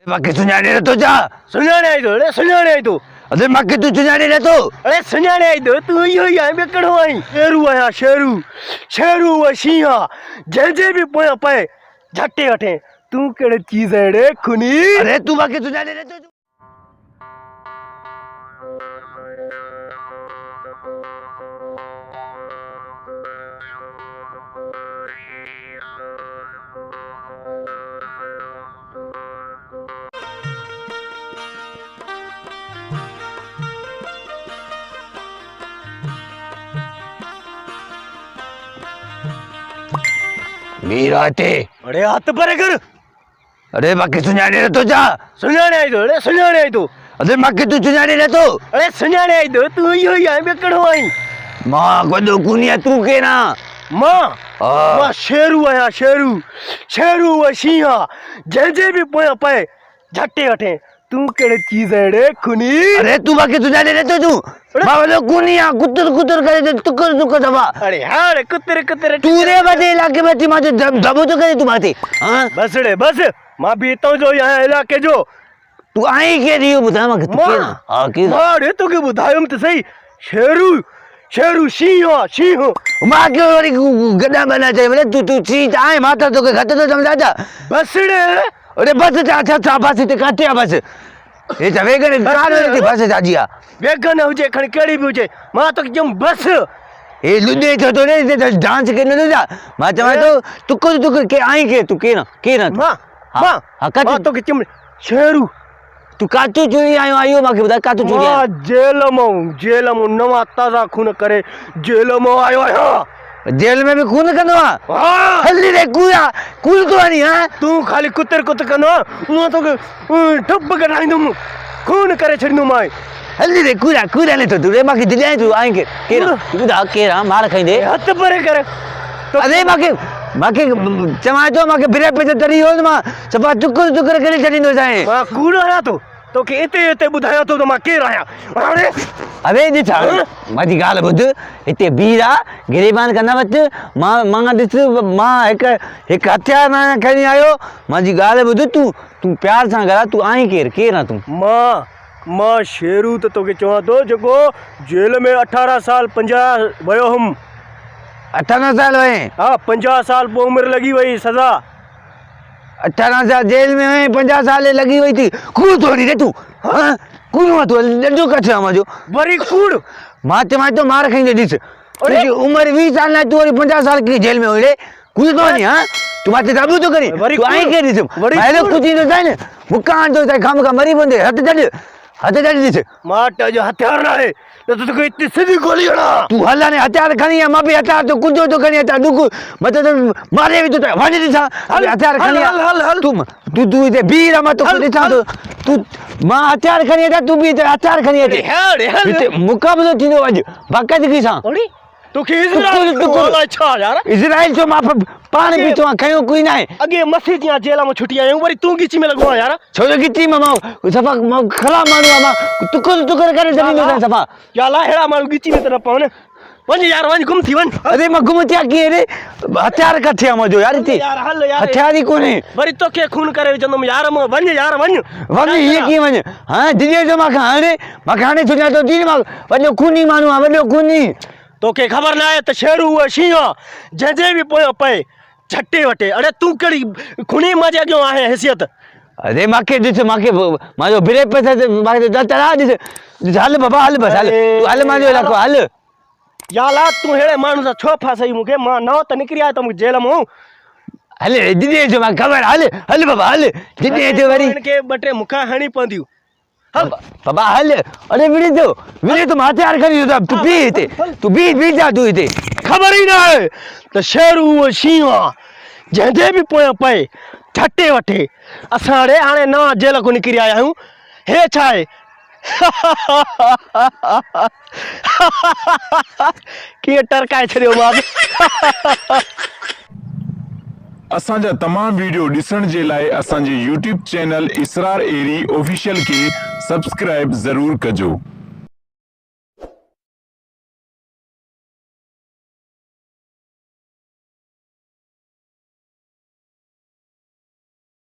बाकी सुञाणे नथो छा? सुञाणे आई तो अड़े सुञाणे आई तो अरे मूंखे तूं सुञाणे नथो? अड़े सुञाणे आई तो तूं इहो ई आहीं ॿियो कहिड़ो आहीं? शेरू आहियां शेरू शेरू उहा शींहं आहे जंहिंजे बि पोयां पए झटे वठे तूं कहिड़े चीज़ अड़े खुनी अरे तूं मूंखे सुञाणे नथो? मीरा हिते अड़े हथ परे कर अरे मूंखे सुञाणे नथो छा? सुञाणे आई तो अड़े सुञाणे आई तो अरे मूंखे तूं सुञाणे नथो? अड़े सुञाणे आई तो तूं इहो ई आहीं ॿियो कहिड़ो आहीं? मां वॾो कुनी आहियां, तूं केरु आहीं? मां शेरू आहियां शेरू शेरू उहा शींहं आहे जंहिंजे बि पोयां पए झटे वठे तूं कहिड़े चीज़ अड़े खुनी अरे तूं मूंखे सुञाणे नथो? तूं मां वॾो कुनी आहियां, कुतर कुतर करे टुकर टुकर दफ़ा अरे हाणे कुतर कुतर तूं रे वॾे इलाइक़े में अची मां दॿो थो करे तूं माथे? बस रे बस मां बि हितां जो ई आहियां इलाइक़े जो तूं आहीं केरु इहो ॿुधाए मूंखे? तूं केरु आहीं? हा केरु? मां अड़े तोखे ॿुधायुमि त सही शेरू शेरू शींहं आहे शींहं मां कयो वरी गॾा बना चई भले तूं चीज आहे मां त तोखे घटि थो सम्झां छा? बस रे अरे बस छा छा छा बस हिते काथे आहे बस? हे त वेगन कार हिते बस छाजी आहे? वेगन हुजे खणी कहिड़ी बि हुजे मां तोखे चयुमि बस हे लुॾे छो थो न हिते डांस करे नथो छा? मां चवां थो टुकुर टुकुर के आहीं केरु? तूं केरु केरु आहे? मां तोखे चयुमि शेरू तूं काथूं चूड़ी आयो आहे इहो मूंखे ॿुधाए काथूं चूड़ी मां जेल मां नवां ताज़ा खून करे जेल मां आयो आहियां। जेल में बि खून कंदो आहे? हाँ हली रे कूया कूल तो वञी हा तूं खाली कुतर कुत कंदो आहे उहा तोखे ठप कढाईंदुमि खून करे छॾींदुमि हली रे कूड़ा कूड़ा न तो तू रे मूंखे दिलाए तूं आहीं केरु? तूं ॿुधा केरु आहे? मार खाईंदे हथ परे कर अरे मूंखे चवां थो मूंखे बिरे पे तरी वियो मां सफ़ा टुकुर टुकुर करे छॾींदो साईं। मां कूड़ आहियां थो तोखे हिते हिते ॿुधायां थो त मां केरु आहियां। अरे ॾिस मुंहिंजी ॻाल्हि ॿुध हिते बीर आहे गिरेबान कंदा वटि मां ॾिस मां हिकु हथियार न खणी आयो। मुंहिंजी ॻाल्हि ॿुध तूं प्यार सां ॻाल्हाए तूं आहीं केरु आहे तूं? मां शेरू त तोखे चवां थो जेको जेल में 18 साल 50 वियो हुउमि। 18 साल वए? हा 50 साल पोइ उमिरि लॻी वई सज़ा। 18 साल जेल में वए 50 साल लॻी वई थी कूड़ थोड़ी रे तूं? हाँ कूड़ मां तूं ॾंडो कठि आहे मुंहिंजो वरी कूड़ मां चवां थो मार खाईंदे ॾिस तुंहिंजी उमिरि 20 साल लाइ तूं वरी 50 साल की जेल में वई रे कूड़ थो वञी? हाँ तूं माथे दाबू थो करे तूं आहीं केरु? ॾिस हेॾो कुझु थींदो छा न मुका हणंदो छा खाम खां मरी पवंदे हथ छॾ ॾिस मां जो हथियार न आहे न त तोखे हिते सिधी गोली हणां। तूं हल हाणे हथियार खणी आ मां बि हथियार तो कुंजो तो खणी अचां दुख मतिलबु मारे बि थो वञ ॾिसां हथियार खणी हल तूं हिते बीह रह मां तोखे ॾिसां थो तूं मां हथियार खणी अचां तूं बि हिते हथियार खणी अचे हिते मुक़ाबिलो थींदो अॼु बाक़ाइदगी सां। तोखे इज़राइल छा यार? इज़राइल छो मां पाण बि चवां खयो कोई न आहे। अॻे मथे जी जेल मां छुटी आहियूं वरी तूं गिची में लॻो आहे यार। छो जो गिची में मां सफ़ा ख़राब माण्हू आहे मां टुकुर टुकुर करे छॾींदो आहियां सफ़ा। यार अहिड़ा माण्हू गिची में त न पवनि वञ यार वञ गुम थी वञ। अरे मां गुम थिया कीअं रे हथियार किथे आहे मुंहिंजो यार हिते हथियार ई कोन्हे वरी तोखे खून करे विझंदुमि यार वञ यार वञ हीअं कीअं वञ? हाँ दिलीअ जो मूंखे हाणे सुञा थो थी मां वॾो खूनी माण्हू आहे वॾो खूनी। तोखे ख़बर न आहे त शेरू उहा शींहं आहे जंहिंजे बि पोयां पए झटे वटे। अड़े तूं कहिड़ी खूनी मां जे अॻियां आहे हैसियत? अरे मूंखे ॾिस मूंखे मुंहिंजो बिरे पे मूंखे तरा ॾिस हल बाबा हल बसि हल तूं हल मुंहिंजो इलाइक़ो हल। याला तूं अहिड़े माण्हू सां छो फासई मूंखे? मां नओं त निकिरी आयो त मूंखे जेल मां हल दिलीअ जो मूंखे ख़बर हल हल बाबा हल दिलीअ जो वरी खे ॿ टे मुखा हणी पवंदियूं हल बाबा हल। अरे विड़े तो माथे यार खणी तूं बी हिते तूं बी जा तूं हिते। ख़बर ई न आहे त शेरू उहो शींहं आहे जंहिंजे बि पोयां पए झटे वठे। असां हाणे नवां जेल खां निकिरी आया आहियूं। हे छा आहे? कीअं टरकाए छॾियो मां असांजा तमाम वीडियो ॾिसण जे लाइ असांजे YouTube चैनल इसरार एरी ऑफिशियल खे सब्सक्राइब ज़रूर कजो।